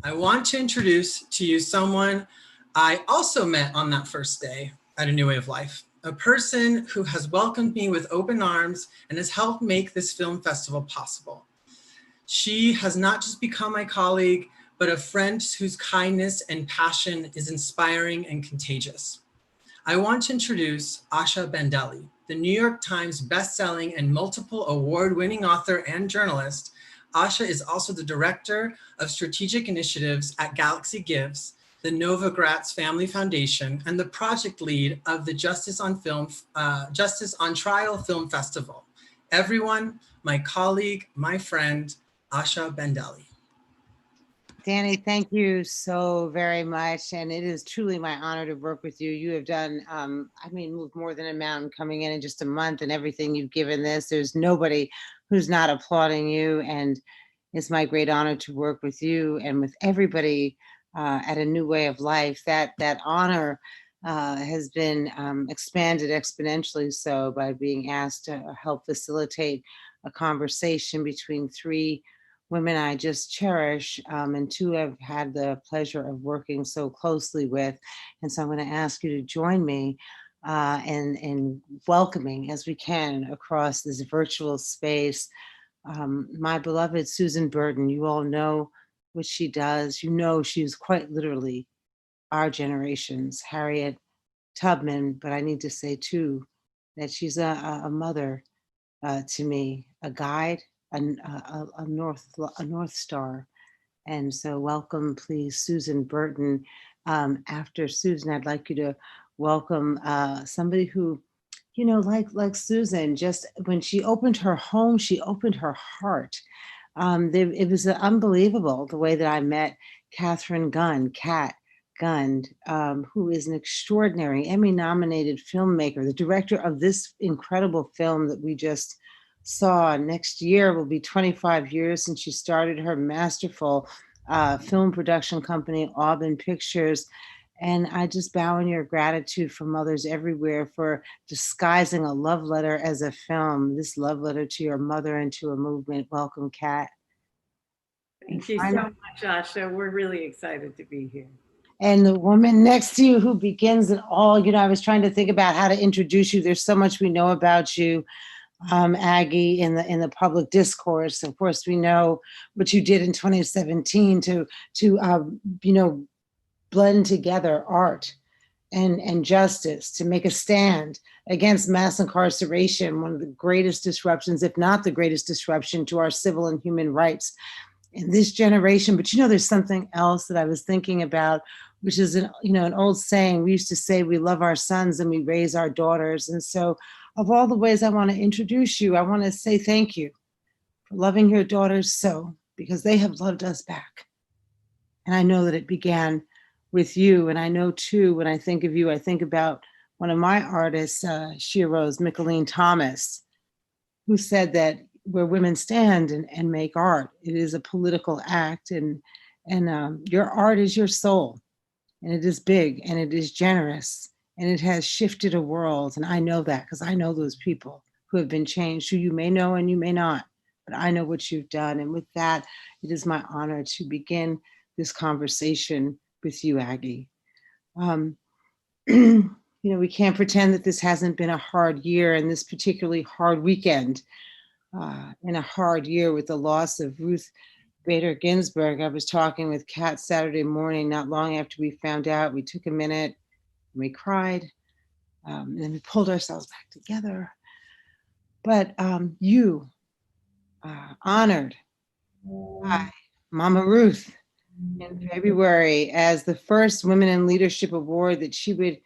I want to introduce to you someone I also met on that first day at A New Way of Life, a person who has welcomed me with open arms and has helped make this film festival possible. She has not just become my colleague, but a friend whose kindness and passion is inspiring and contagious. I want to introduce Asha Bandele, the New York Times bestselling and multiple award-winning author and journalist. Asha is also the Director of Strategic Initiatives at Galaxy Gives, the Nova Gratz Family Foundation, and the project lead of the Justice on Trial Film Festival. Everyone, my colleague, my friend, Asha Bandele. Danny, thank you so very much. And it is truly my honor to work with you. You have done, moved more than a mountain coming in just a month, and everything you've given this. There's nobody who's not applauding you. And it's my great honor to work with you and with everybody at A New Way of Life. That honor has been expanded exponentially so by being asked to help facilitate a conversation between three women I just cherish, and two I've had the pleasure of working so closely with. And so I'm going to ask you to join me in welcoming as we can across this virtual space my beloved Susan Burton. You all know what she does. You know she's quite literally our generation's Harriet Tubman, but I need to say too that she's a mother to me, a guide, a north star. And so welcome, please, Susan Burton. After Susan, I'd like you to welcome somebody who, like Susan, just when she opened her home, she opened her heart. It was unbelievable the way that I met Catherine Gund, Cat Gund, who is an extraordinary Emmy-nominated filmmaker, the director of this incredible film that we just saw. Next year will be 25 years since she started her masterful film production company, Aubin Pictures. And I just bow in your gratitude for mothers everywhere for disguising a love letter as a film, this love letter to your mother and to a movement. Welcome, Kat. Thank you so much, Asha. We're really excited to be here. And the woman next to you who begins it all, I was trying to think about how to introduce you. There's so much we know about you, Aggie, in the public discourse. Of course, we know what you did in 2017 to blend together art and justice to make a stand against mass incarceration, one of the greatest disruptions, if not the greatest disruption to our civil and human rights in this generation. But there's something else that I was thinking about, which is an old saying. We used to say we love our sons and we raise our daughters. And so of all the ways I want to introduce you, I want to say thank you for loving your daughters so, because they have loved us back. And I know that it began with you. And I know too, when I think of you, I think about one of my artists, Shiro's Micheline Thomas, who said that where women stand and make art, it is a political act, and your art is your soul, and it is big, and it is generous, and it has shifted a world. And I know that because I know those people who have been changed, who you may know and you may not, but I know what you've done. And with that, it is my honor to begin this conversation with you, Aggie. We can't pretend that this hasn't been a hard year, and this particularly hard weekend, in a hard year with the loss of Ruth Bader Ginsburg. I was talking with Kat Saturday morning, not long after we found out. We took a minute and we cried, and then we pulled ourselves back together. But you honored by Mama Ruth in February as the first Women in Leadership Award that she would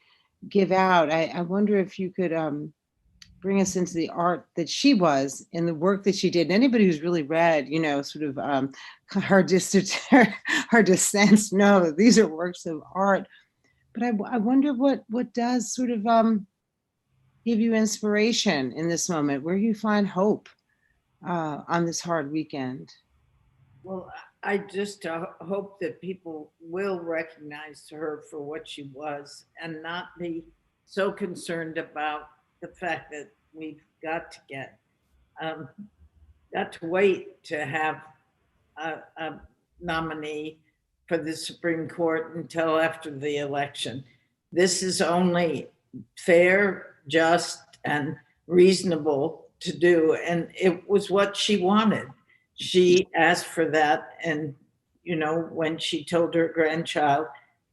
give out. I wonder if you could bring us into the art that she was in the work that she did. And anybody who's really read, her dissents know that these are works of art. But I wonder what does sort of give you inspiration in this moment, where you find hope on this hard weekend. Well, I just hope that people will recognize her for what she was and not be so concerned about the fact that we've got to wait to have a nominee for the Supreme Court until after the election. This is only fair, just, and reasonable to do. And it was what she wanted. She asked for that. And, you know, when she told her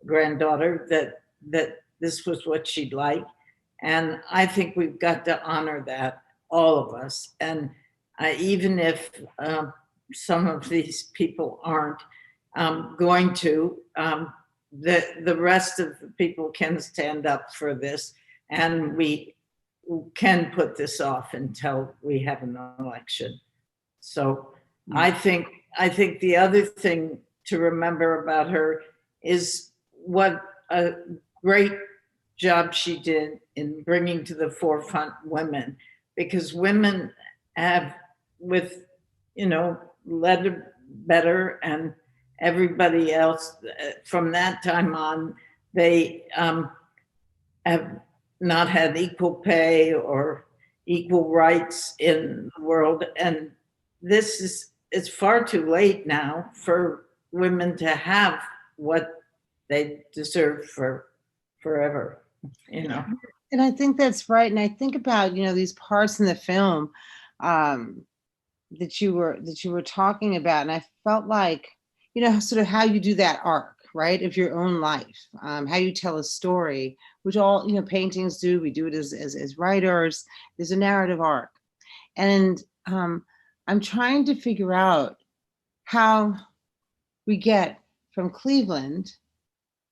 granddaughter that this was what she'd like. And I think we've got to honor that, all of us. And even if some of these people aren't going to, the rest of the people can stand up for this, and we can put this off until we have an election. So I think the other thing to remember about her is what a great job she did in bringing to the forefront women, because women have, with, you know, led better, and everybody else from that time on, they have not had equal pay or equal rights in the world. And this is, it's far too late now for women to have what they deserve for forever, you know. And I think that's right. And I think about, you know, these parts in the film that you were talking about, and I felt like, you know, sort of how you do that arc, right, of your own life, how you tell a story, which all, you know, paintings do. We do it as writers. There's a narrative arc, and I'm trying to figure out how we get from Cleveland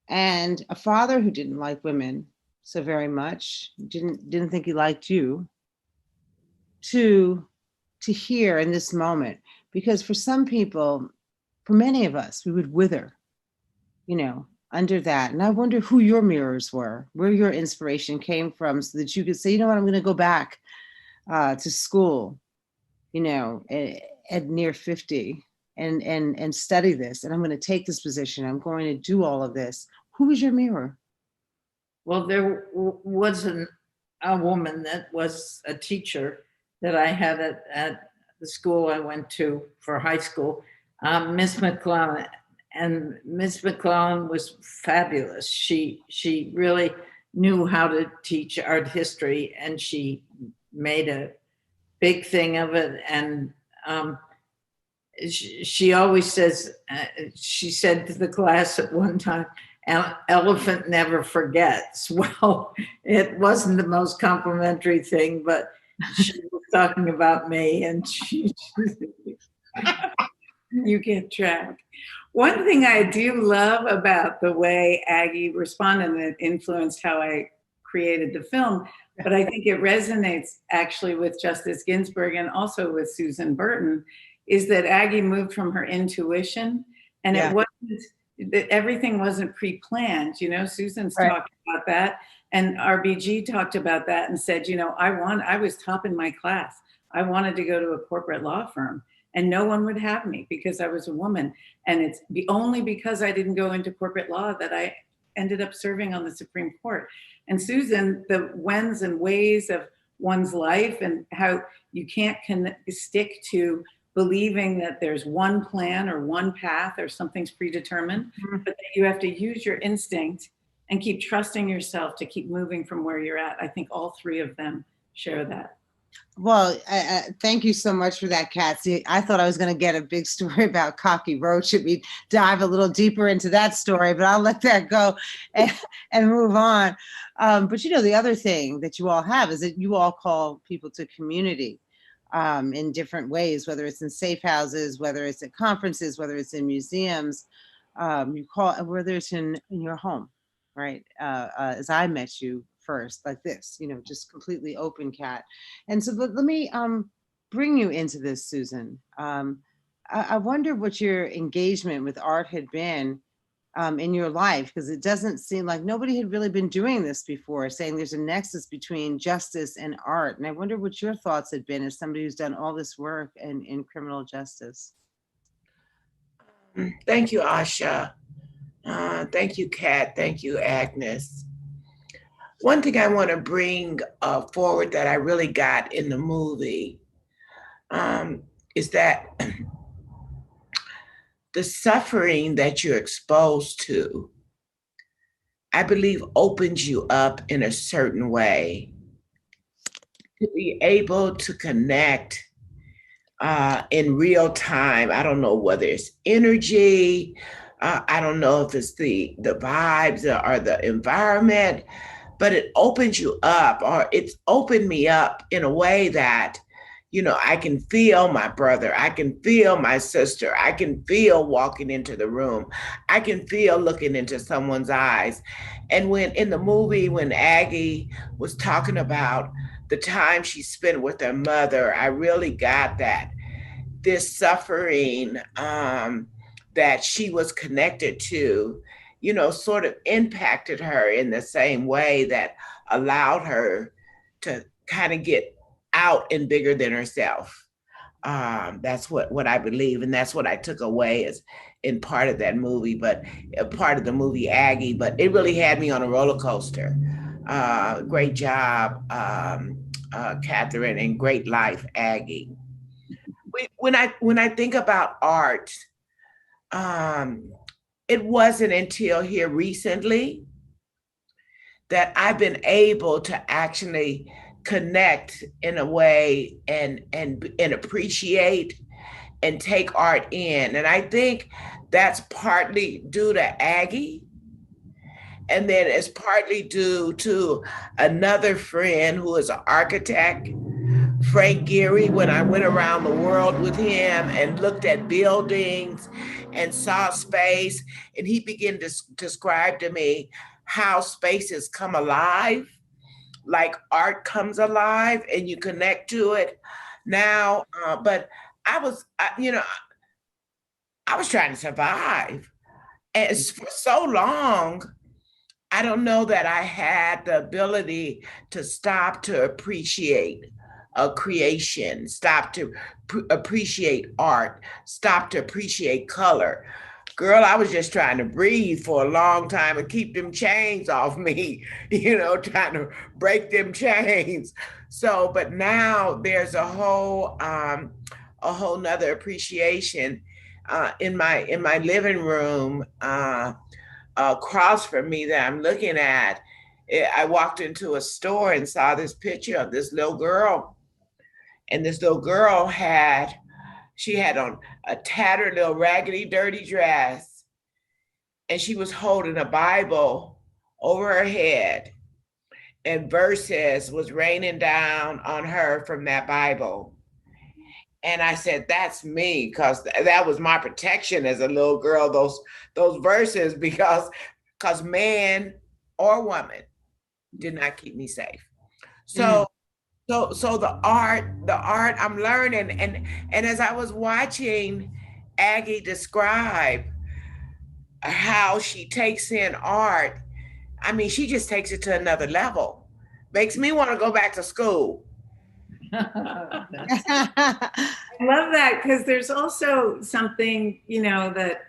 and a father who didn't like women so very much, didn't think he liked you, to here in this moment. Because for some people, for many of us, we would wither, you know, under that. And I wonder who your mirrors were, where your inspiration came from, so that you could say, you know what, I'm going to go back to school, you know, at near 50 and study this. And I'm going to take this position. I'm going to do all of this. Who was your mirror? Well, there was a woman that was a teacher that I had at the school I went to for high school, Miss McClellan. And Miss McClellan was fabulous. She really knew how to teach art history, and she made a big thing of it. And she always says, she said to the class at one time, "Elephant never forgets." Well, it wasn't the most complimentary thing, but she was talking about me, and you get track. One thing I do love about the way Aggie responded, and it influenced how I created the film, but I think it resonates actually with Justice Ginsburg and also with Susan Burton, is that Aggie moved from her intuition, and it wasn't, that everything wasn't pre-planned. You know, Susan's talked about that, and RBG talked about that and said, you know, I was top in my class. I wanted to go to a corporate law firm, and no one would have me because I was a woman. And it's only because I didn't go into corporate law that I ended up serving on the Supreme Court. And Susan, the whens and ways of one's life, and how you can't stick to believing that there's one plan or one path or something's predetermined, but that you have to use your instinct and keep trusting yourself to keep moving from where you're at. I think all three of them share that. Well, thank you so much for that, Kat. See, I thought I was going to get a big story about Cocky Roach, and we'd dive a little deeper into that story, but I'll let that go and move on. But you know, the other thing that you all have is that you all call people to community in different ways, whether it's in safe houses, whether it's at conferences, whether it's in museums, you call, whether it's in your home, right? As I met you first, like this, you know, just completely open, Kat. And so let me bring you into this, Susan. I wonder what your engagement with art had been in your life, because it doesn't seem like nobody had really been doing this before, saying there's a nexus between justice and art. And I wonder what your thoughts had been as somebody who's done all this work in criminal justice. Thank you, Asha. Thank you, Kat. Thank you, Agnes. One thing I want to bring forward that I really got in the movie is that the suffering that you're exposed to, I believe, opens you up in a certain way to be able to connect in real time. I don't know whether it's energy. I don't know if it's the vibes or the environment, but it opens you up, or it's opened me up in a way that, I can feel my brother. I can feel my sister. I can feel walking into the room. I can feel looking into someone's eyes. And when in the movie, when Aggie was talking about the time she spent with her mother, I really got that this suffering that she was connected to, sort of impacted her in the same way that allowed her to kind of get out and bigger than herself. That's what I believe, and that's what I took away as in part of that movie, but a part of the movie Aggie. But it really had me on a roller coaster. Great job, Catherine, and great life, Aggie. When I think about art, it wasn't until here recently that I've been able to actually connect in a way and appreciate and take art in. And I think that's partly due to Aggie. And then it's partly due to another friend who is an architect, Frank Gehry, when I went around the world with him and looked at buildings and saw space, and he began to describe to me how spaces come alive, like art comes alive and you connect to it now. But I was trying to survive. And for so long, I don't know that I had the ability to stop to appreciate a creation, stop to appreciate art, stop to appreciate color. Girl, I was just trying to breathe for a long time and keep them chains off me, trying to break them chains. So, but now there's a whole nother appreciation in my living room across from me that I'm looking at. I walked into a store and saw this picture of this little girl. And this little girl she had on a tattered little raggedy, dirty dress. And she was holding a Bible over her head. And verses was raining down on her from that Bible. And I said, that's me, because that was my protection as a little girl, those verses, because man or woman did not keep me safe. So the art I'm learning, and as I was watching Aggie describe how she takes in art, I mean, she just takes it to another level. Makes me want to go back to school. I love that, because there's also something, that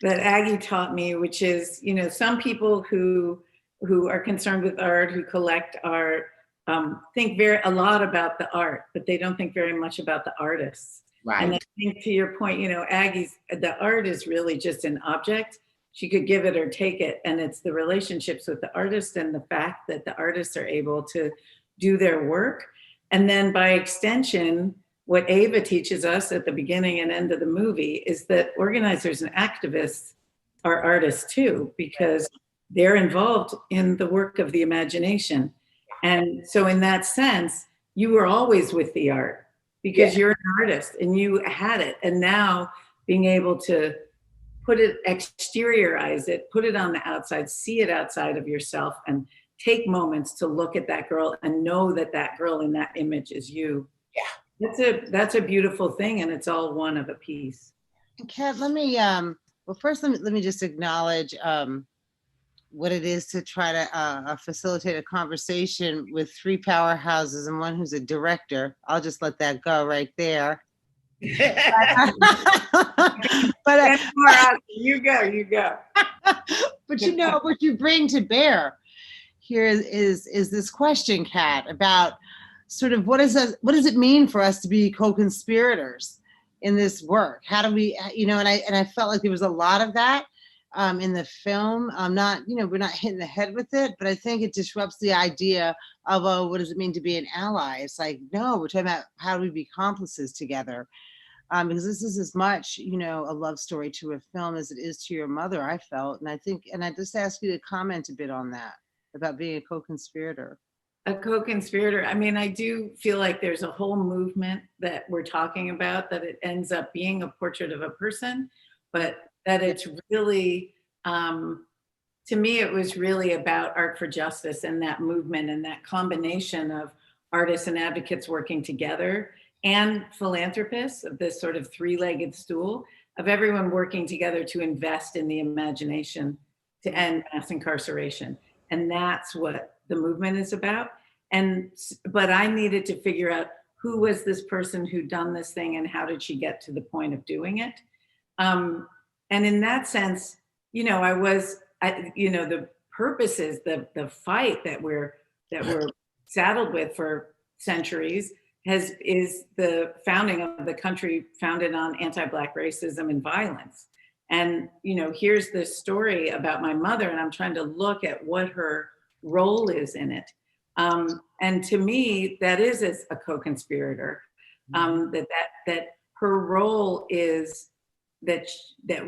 Aggie taught me, which is, some people who are concerned with art, who collect art, think a lot about the art, but they don't think very much about the artists. Right. And I think, to your point, the art is really just an object. She could give it or take it. And it's the relationships with the artist and the fact that the artists are able to do their work. And then by extension, what Ava teaches us at the beginning and end of the movie is that organizers and activists are artists too, because they're involved in the work of the imagination. And so in that sense, you were always with the art because you're an artist and you had it. And now being able to exteriorize it, put it on the outside, see it outside of yourself, and take moments to look at that girl and know that that girl in that image is you. Yeah. That's a beautiful thing, and it's all one of a piece. Kat, let me first let me just acknowledge what it is to try to facilitate a conversation with three powerhouses and one who's a director. I'll just let that go right there. But you go. But what you bring to bear here is this question, Kat, about sort of what does it mean for us to be co-conspirators? in this work? How do we, and I felt like there was a lot of that in the film. Not, we're not hitting the head with it, but I think it disrupts the idea of, oh, what does it mean to be an ally? It's like, no, we're talking about how do we be accomplices together? Because this is as much, a love story to a film as it is to your mother, I felt. And I just ask you to comment a bit on that, about being a co-conspirator. A co-conspirator. I mean, I do feel like there's a whole movement that we're talking about, that it ends up being a portrait of a person, but that it's really, to me, it was really about art for justice and that movement and that combination of artists and advocates working together and philanthropists of this sort of three-legged stool of everyone working together to invest in the imagination to end mass incarceration. And that's what the movement is about. But I needed to figure out who was this person who'd done this thing and how did she get to the point of doing it? And in that sense, the purposes, the fight that we're saddled with for centuries is the founding of the country founded on anti-Black racism and violence. And, here's this story about my mother, and I'm trying to look at what her role is in it. And to me, that is as a co-conspirator, that her role is that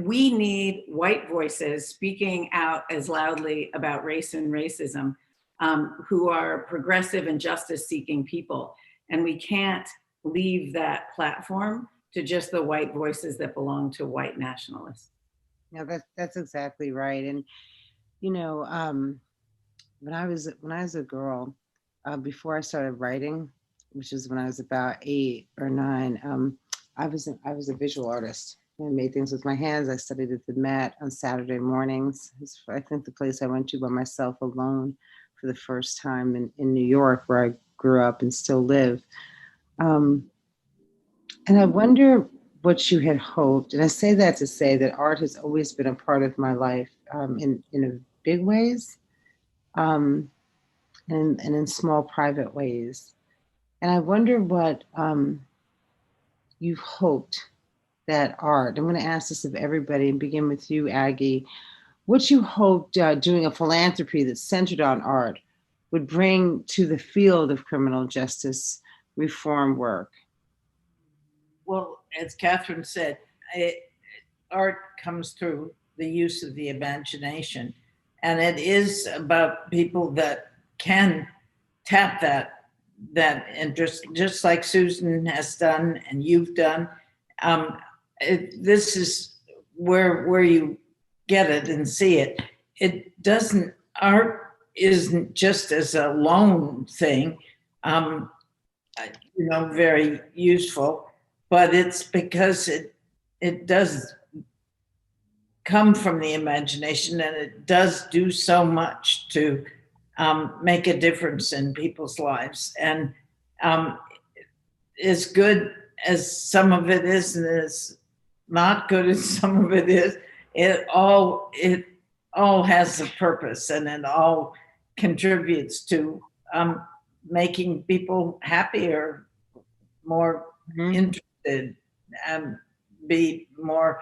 we need white voices speaking out as loudly about race and racism, who are progressive and justice-seeking people. And we can't leave that platform to just the white voices that belong to white nationalists. No, that's exactly right. And when I was a girl, before I started writing, which is when I was about 8 or 9, I was a visual artist. I made things with my hands. I studied at the Met on Saturday mornings. It's, I think, the place I went to by myself alone for the first time in New York, where I grew up and still live. And I wonder what you had hoped, and I say that to say that art has always been a part of my life, in a big ways, and in small private ways. And I wonder what you've hoped that art, I'm going to ask this of everybody and begin with you, Aggie, what you hoped doing a philanthropy that's centered on art would bring to the field of criminal justice reform work. Well, as Catherine said, art comes through the use of the imagination, and it is about people that can tap that interest, just like Susan has done and you've done. This is where you get it and see it. Art isn't just as a lone thing, very useful, but it's because it does come from the imagination, and it does do so much to make a difference in people's lives. And as good as some of it is, and as not good as some of it is, it all has a purpose, and it all contributes to making people happier, more interested, and be more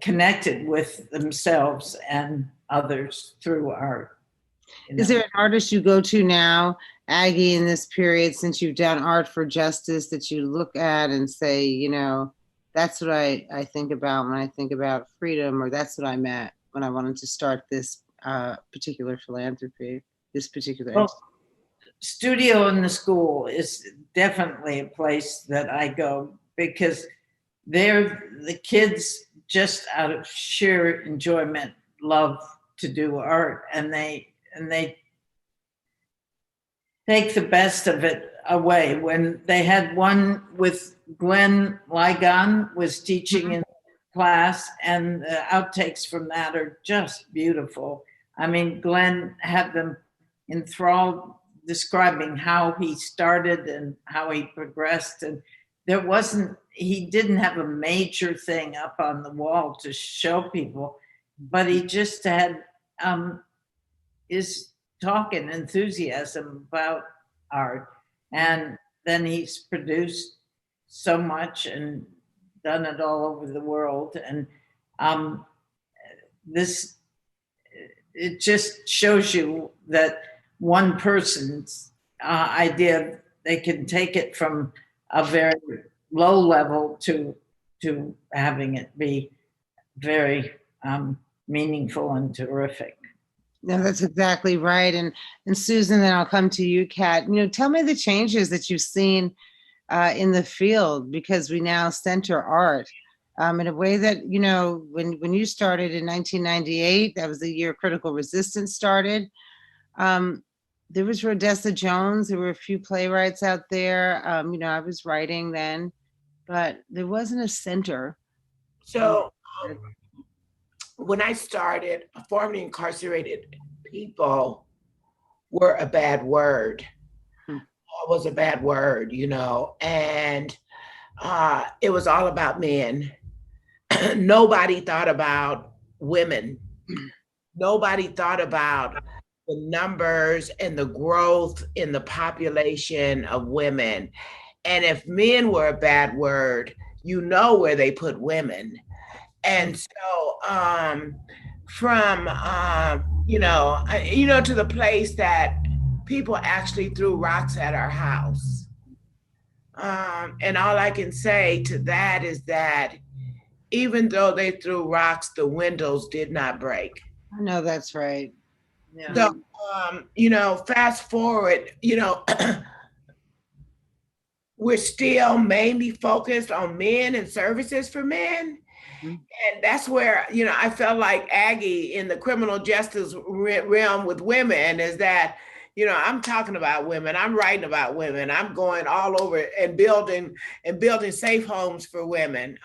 connected with themselves and others through art. Is there an artist you go to now, Aggie, in this period, since you've done art for justice, that you look at and say, that's what I think about when I think about freedom, or that's what I meant when I wanted to start this particular philanthropy, this particular. Well, Studio in the School is definitely a place that I go, because the kids, just out of sheer enjoyment, love to do art, and they take the best of it away. When they had one with Glenn Ligon was teaching in class, and the outtakes from that are just beautiful. I mean, Glenn had them enthralled, describing how he started and how he progressed. And he didn't have a major thing up on the wall to show people, but he just had his talk and enthusiasm about art. And then he's produced so much and done it all over the world. And this, it just shows you that one person's idea, they can take it from a very low level to having it be very meaningful and terrific. No, that's exactly right. And Susan, then I'll come to you, Kat. Tell me the changes that you've seen in the field, because we now center art in a way that, when you started in 1998, that was the year Critical Resistance started. There was Rodessa Jones. There were a few playwrights out there. I was writing then, but there wasn't a center. So when I started, formerly incarcerated people were a bad word. Was a bad word, and it was all about men. Nobody thought about women. Nobody thought about the numbers and the growth in the population of women. And if men were a bad word, where they put women. And so from, to the place that people actually threw rocks at our house. And all I can say to that is that even though they threw rocks, the windows did not break. I know that's right. Yeah. So, fast forward, we're still mainly focused on men and services for men. And that's where, I felt like Aggie in the criminal justice realm with women is that, I'm talking about women, I'm writing about women, I'm going all over and building safe homes for women.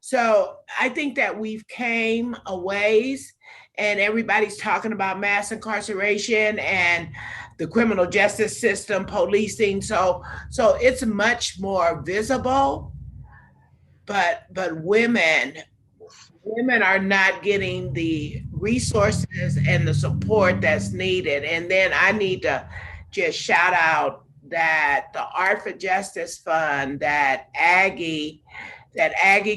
So I think that we've came a ways, and everybody's talking about mass incarceration and the criminal justice system, policing. So it's much more visible, but women are not getting the resources and the support that's needed. And then I need to just shout out that the Art for Justice Fund that Aggie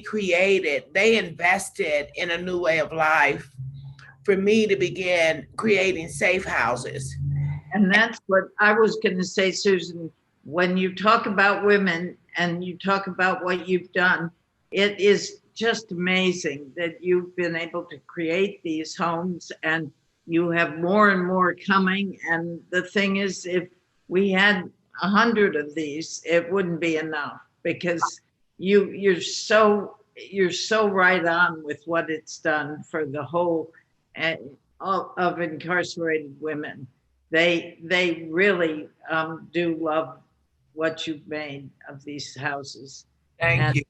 created, they invested in a new way of life for me to begin creating safe houses. And that's what I was going to say, Susan. When you talk about women and you talk about what you've done, it is just amazing that you've been able to create these homes, and you have more and more coming. And the thing is, if we had 100 of these, it wouldn't be enough, because you're so right on with what it's done for the whole of incarcerated women. They really do love what you've made of these houses. Thank you.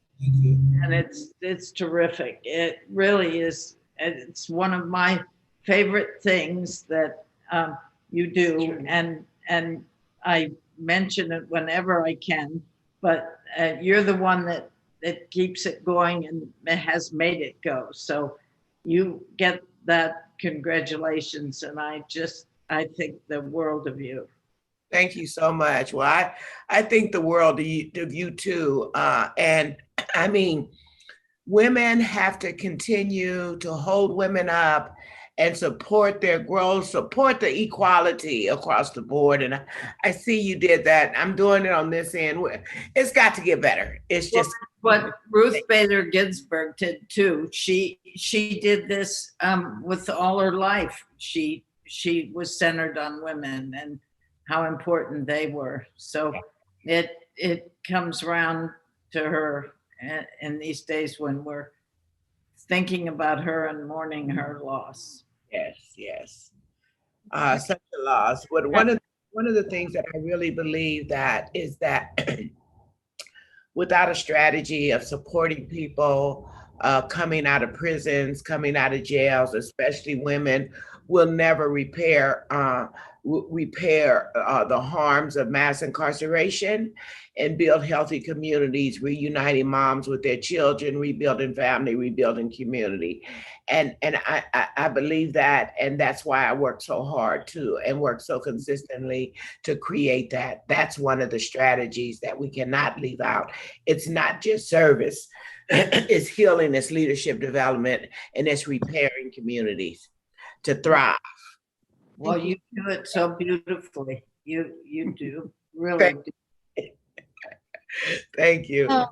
And it's terrific. It really is. It's one of my favorite things that you do, and I mention it whenever I can. But you're the one that keeps it going and has made it go. So you get that. Congratulations, and I think the world of you. Thank you so much. Well, I think the world of you too. And I mean, women have to continue to hold women up and support their growth, support the equality across the board. And I see you did that. I'm doing it on this end. It's got to get better. It's just. But Ruth Bader Ginsburg did too. She did this with all her life. She was centered on women and how important they were. So it comes around to her in these days when we're thinking about her and mourning her loss. Yes. Such a loss. But one of the things that I really believe that is that without a strategy of supporting people coming out of prisons, coming out of jails, especially women, will never repair repair the harms of mass incarceration and build healthy communities, reuniting moms with their children, rebuilding family, rebuilding community. And I believe that, and that's why I work so hard too, and work so consistently to create that. That's one of the strategies that we cannot leave out. It's not just service, it's healing, it's leadership development, and it's repairing communities to thrive. Well, you do it so beautifully. You do, really do. Thank you. Oh,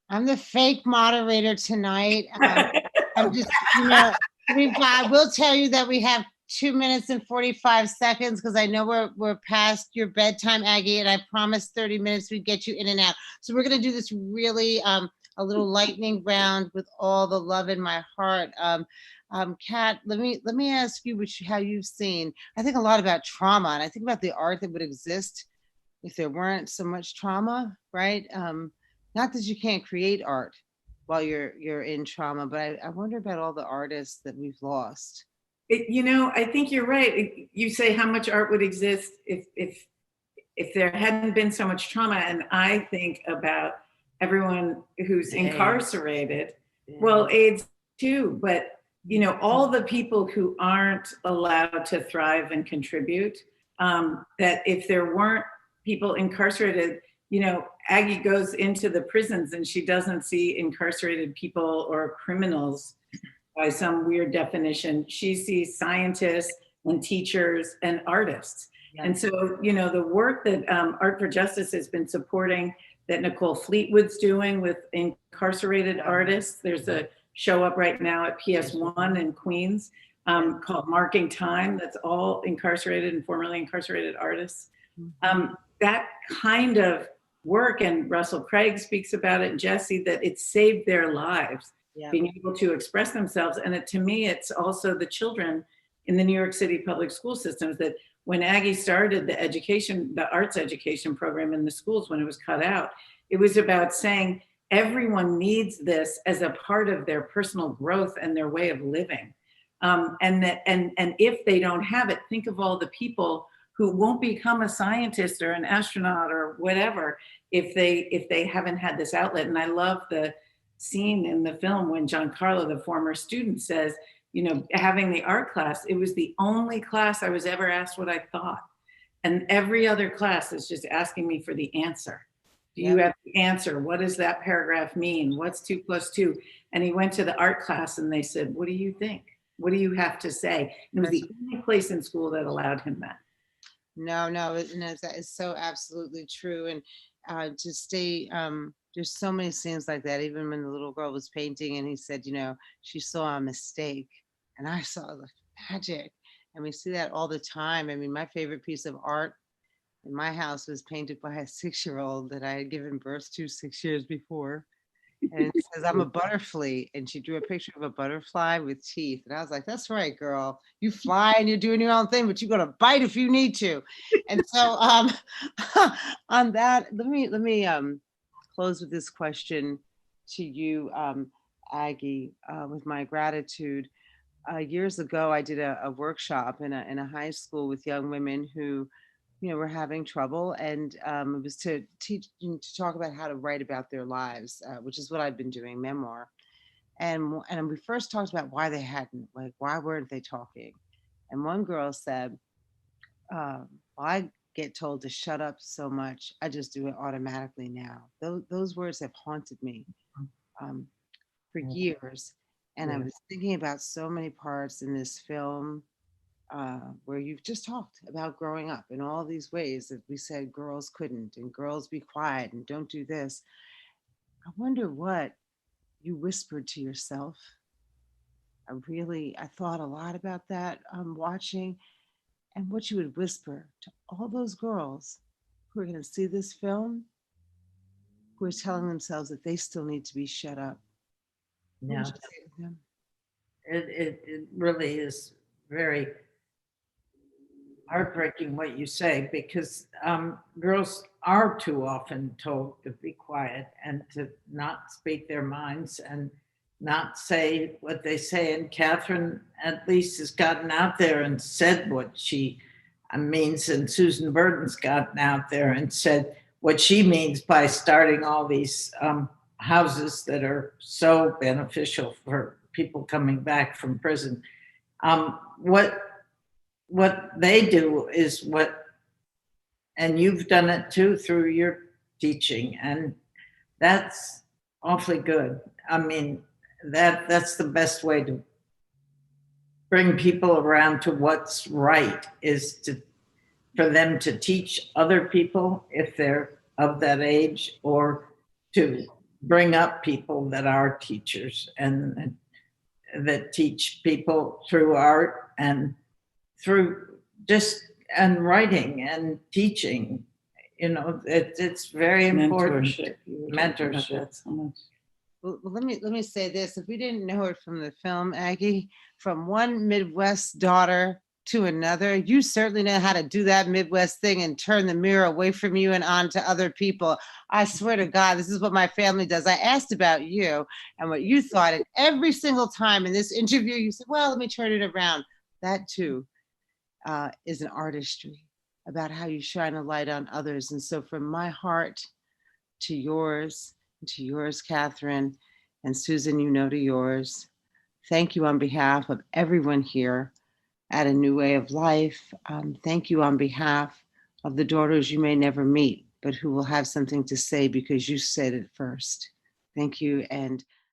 I'm the fake moderator tonight. I'm just, I will tell you that we have 2 minutes and 45 seconds because I know we're past your bedtime, Aggie, and I promised 30 minutes we'd get you in and out. So we're going to do this really a little lightning round with all the love in my heart. Kat, let me ask you how you've seen. I think a lot about trauma, and I think about the art that would exist if there weren't so much trauma, right? Not that you can't create art while you're in trauma, but I wonder about all the artists that we've lost. I think you're right. You say how much art would exist if there hadn't been so much trauma, and I think about everyone who's incarcerated. Well, AIDS too, but all the people who aren't allowed to thrive and contribute, that if there weren't people incarcerated, Aggie goes into the prisons and she doesn't see incarcerated people or criminals by some weird definition. She sees scientists and teachers and artists. Yeah. And so, the work that Art for Justice has been supporting, that Nicole Fleetwood's doing with incarcerated artists. There's a show up right now at PS1 in Queens called Marking Time. That's all incarcerated and formerly incarcerated artists. That kind of work, and Russell Craig speaks about it, and Jesse, that it saved their lives, being able to express themselves. And to me, it's also the children in the New York City public school systems that when Aggie started the arts education program in the schools, when it was cut out, it was about saying everyone needs this as a part of their personal growth and their way of living. And if they don't have it, think of all the people who won't become a scientist or an astronaut or whatever if they haven't had this outlet. And I love the scene in the film when Giancarlo, the former student, says, having the art class, it was the only class I was ever asked what I thought. And every other class is just asking me for the answer. Do you have the answer? What does that paragraph mean? What's 2 + 2? And he went to the art class and they said, what do you think? What do you have to say? And it was the only place in school that allowed him that. No, that is so absolutely true. And to stay, there's so many scenes like that. Even when the little girl was painting and he said, she saw a mistake and I saw the magic. And we see that all the time. I mean, my favorite piece of art in my house was painted by a 6-year-old that I had given birth to 6 years before. And it says, I'm a butterfly. And she drew a picture of a butterfly with teeth. And I was like, that's right, girl. You fly and you're doing your own thing, but you're going to bite if you need to. And so on that, let me close with this question to you, Aggie, with my gratitude. Years ago, I did a workshop in a high school with young women who were having trouble, and it was to talk about how to write about their lives, which is what I've been doing, memoir. And we first talked about why they hadn't, like, why weren't they talking? And one girl said, I get told to shut up so much, I just do it automatically now. Those words have haunted me for years. And I was thinking about so many parts in this film where you've just talked about growing up in all these ways that we said girls couldn't, and girls be quiet and don't do this. I wonder what you whispered to yourself. I thought a lot about that watching, and what you would whisper to all those girls who are going to see this film, who are telling themselves that they still need to be shut up. Yeah. It really is very heartbreaking what you say, because girls are too often told to be quiet and to not speak their minds and not say what they say. And Catherine at least has gotten out there and said what she means, and Susan Burton's gotten out there and said what she means by starting all these houses that are so beneficial for people coming back from prison. What they do is what, and you've done it too through your teaching, and that's awfully good. I mean, that's the best way to bring people around to what's right, is for them to teach other people if they're of that age, or to bring up people that are teachers and that teach people through art and through just and writing and teaching. You know, it's very important. Mentorship. You were talking about Mentorship. that so much. Well, let me say this. If we didn't know it from the film, Aggie, from one Midwest daughter to another, you certainly know how to do that Midwest thing and turn the mirror away from you and on to other people. I swear to God, this is what my family does. I asked about you and what you thought, and every single time in this interview, you said, well, let me turn it around. That too is an artistry about how you shine a light on others. And so from my heart to yours, Catherine, and Susan, you know, to yours. Thank you on behalf of everyone here at A New Way of Life. Thank you on behalf of the daughters you may never meet, but who will have something to say because you said it first. Thank you. And